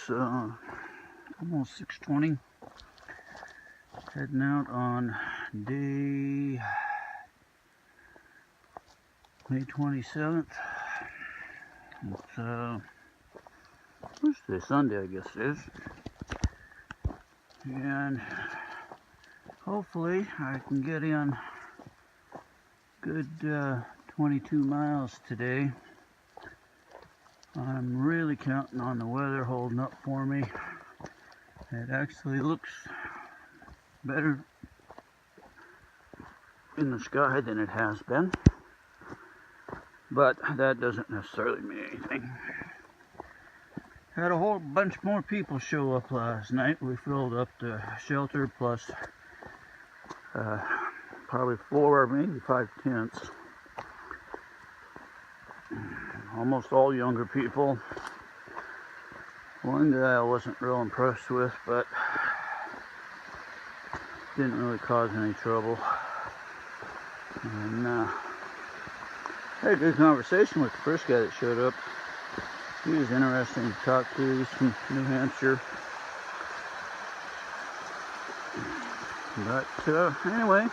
It's almost 6:20. Heading out on day May 27th. It's what's today? Sunday, I guess it is. And hopefully I can get in good 22 miles today. I'm really counting on the weather holding up for me. It actually looks better in the sky than it has been, but that doesn't necessarily mean anything. Had a whole bunch more people show up last night. We filled up the shelter plus probably 4 or maybe 5 tents. Almost all younger people. One guy I wasn't real impressed with, but didn't really cause any trouble. And had a good conversation with the first guy that showed up. He was interesting to talk to. He's from New Hampshire. But anyway,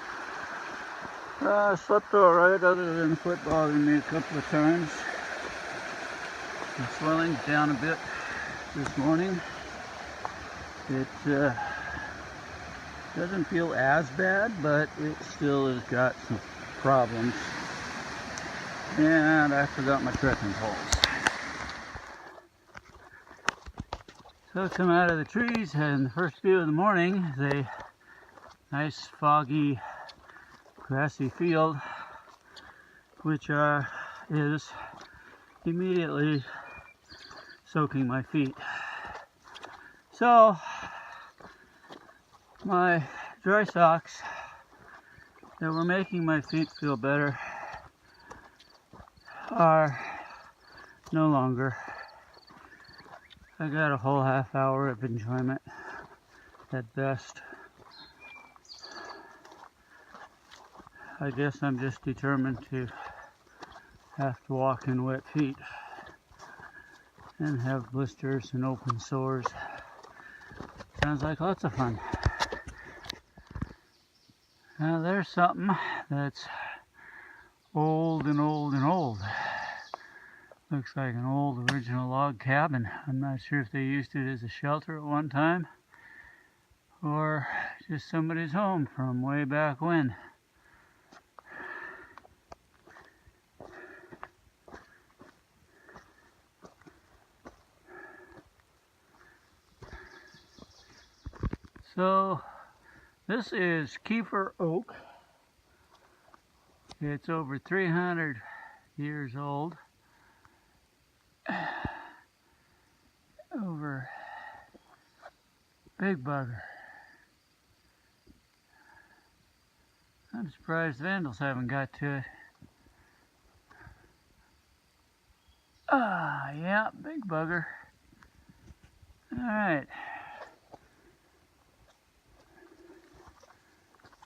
I slept alright other than the foot bothering me a couple of times. The swelling's down a bit this morning. It doesn't feel as bad, but it still has got some problems. And I forgot my trekking poles. So I come out of the trees, and the first view of the morning is a nice foggy grassy field, which is immediately soaking my feet. So my dry socks that were making my feet feel better are no longer. I got a whole half hour of enjoyment at best. I guess I'm just determined to have to walk in wet feet and have blisters and open sores. Sounds like lots of fun. Now there's something that's old and old and old. Looks like an old original log cabin. I'm not sure if they used it as a shelter at one time or just somebody's home from way back when. So this is Keefer oak. It's over 300 years old. Over big bugger. I'm surprised vandals haven't got to it. Yeah, big bugger. Alright.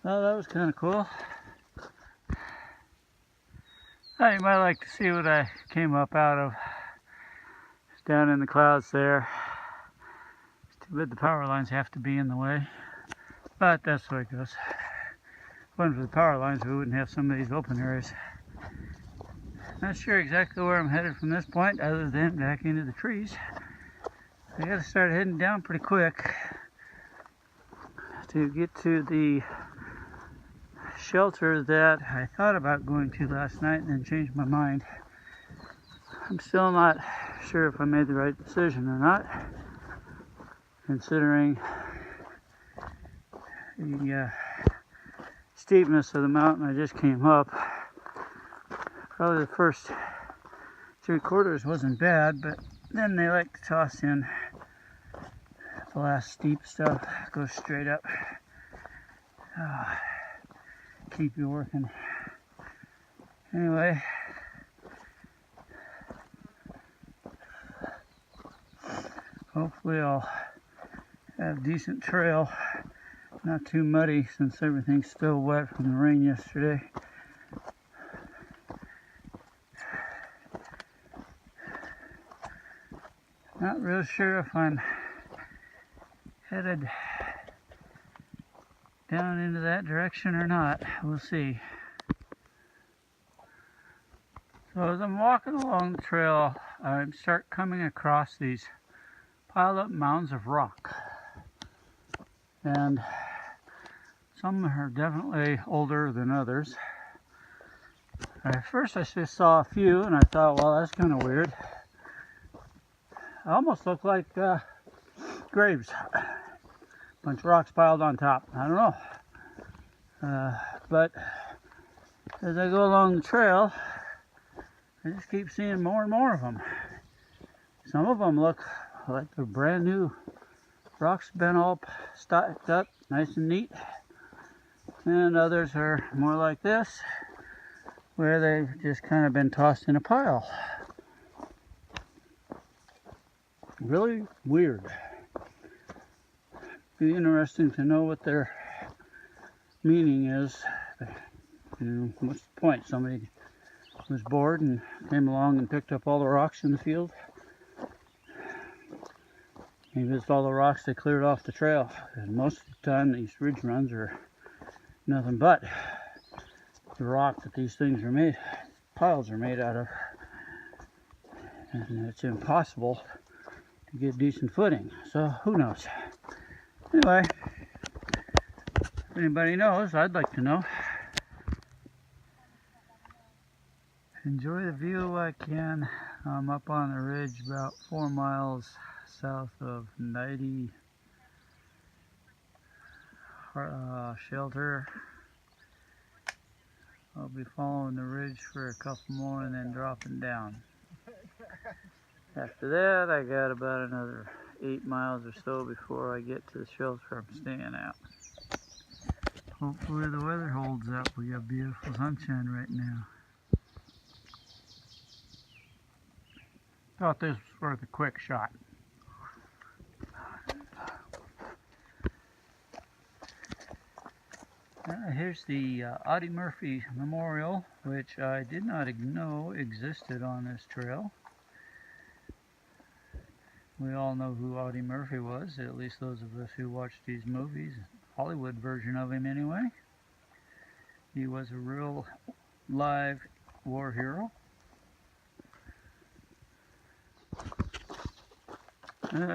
Well, that was kind of cool. Now you might like to see what I came up out of. It's down in the clouds there. It's too bad the power lines have to be in the way, but that's the way it goes. If it wasn't for the power lines, we wouldn't have some of these open areas. Not sure exactly where I'm headed from this point, other than back into the trees. I gotta start heading down pretty quick to get to the shelter that I thought about going to last night and then changed my mind. I'm still not sure if I made the right decision or not, considering the steepness of the mountain I just came up. Probably the first 3/4 wasn't bad, but then they like to toss in the last steep stuff, goes straight up. Keep you working. Anyway, hopefully I'll have decent trail, not too muddy since everything's still wet from the rain yesterday. Not real sure if I'm headed down into that direction or not. We'll see. So as I'm walking along the trail, I start coming across these piled up mounds of rock. And some are definitely older than others. At first I just saw a few and I thought, well, that's kind of weird. It almost looked like graves. Bunch of rocks piled on top. I don't know. But as I go along the trail, I just keep seeing more and more of them. Some of them look like they're brand new. Rocks been all stacked up, nice and neat. And others are more like this, where they've just kind of been tossed in a pile. Really weird. Be interesting to know what their meaning is. You know, what's the point? Somebody was bored and came along and picked up all the rocks in the field. Maybe it's all the rocks they cleared off the trail. And most of the time these ridge runs are nothing but the rock that these things are made, piles are made out of. And it's impossible to get decent footing. So who knows? Anyway, if anybody knows, I'd like to know. Enjoy the view I can. I'm up on the ridge about 4 miles south of 90 Shelter. I'll be following the ridge for a couple more and then dropping down. After that, I got about another 8 miles or so before I get to the shelter I'm staying at. Hopefully the weather holds up. We got beautiful sunshine right now. Thought this was worth a quick shot. Here's the Audie Murphy Memorial, which I did not know existed on this trail. We all know who Audie Murphy was, at least those of us who watched these movies, Hollywood version of him anyway. He was a real live war hero.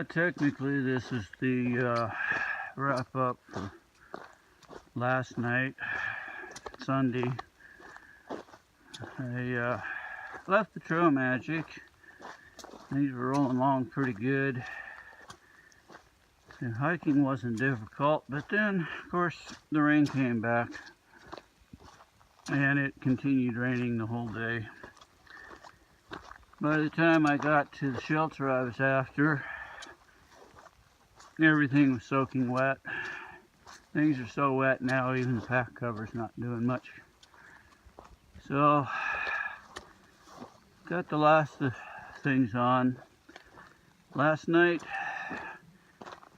Technically this is the wrap up for last night, Sunday. I left the Trail Magic. Things were rolling along pretty good. The hiking wasn't difficult, but then of course the rain came back and it continued raining the whole day. By the time I got to the shelter I was after, everything was soaking wet. Things are so wet now, even the pack cover's not doing much. So, got the last of things on. Last night,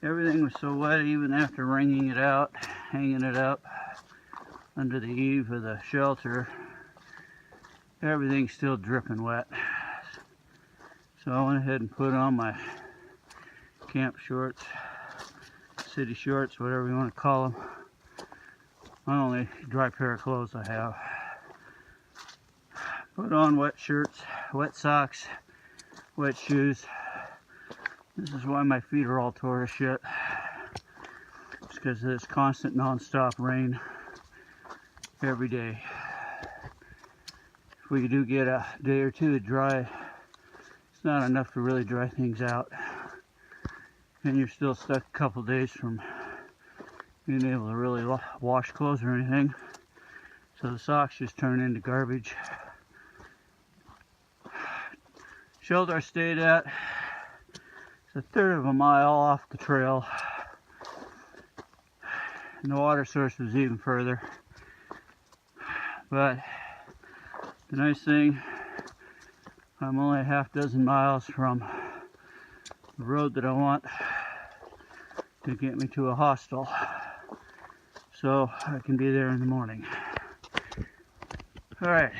everything was so wet, even after wringing it out, hanging it up under the eave of the shelter, everything's still dripping wet. So I went ahead and put on my camp shorts, city shorts, whatever you want to call them. My only dry pair of clothes I have. Put on wet shirts, wet socks, wet shoes. This is why my feet are all tore to shit. It's because of this constant non-stop rain every day. If we do get a day or two of dry, it's not enough to really dry things out. And you're still stuck a couple days from being able to really wash clothes or anything. So the socks just turn into garbage. Shelter I stayed at, it's a third of a mile off the trail. And the water source was even further. But the nice thing, I'm only a half dozen miles from the road that I want to get me to a hostel, so I can be there in the morning. All right.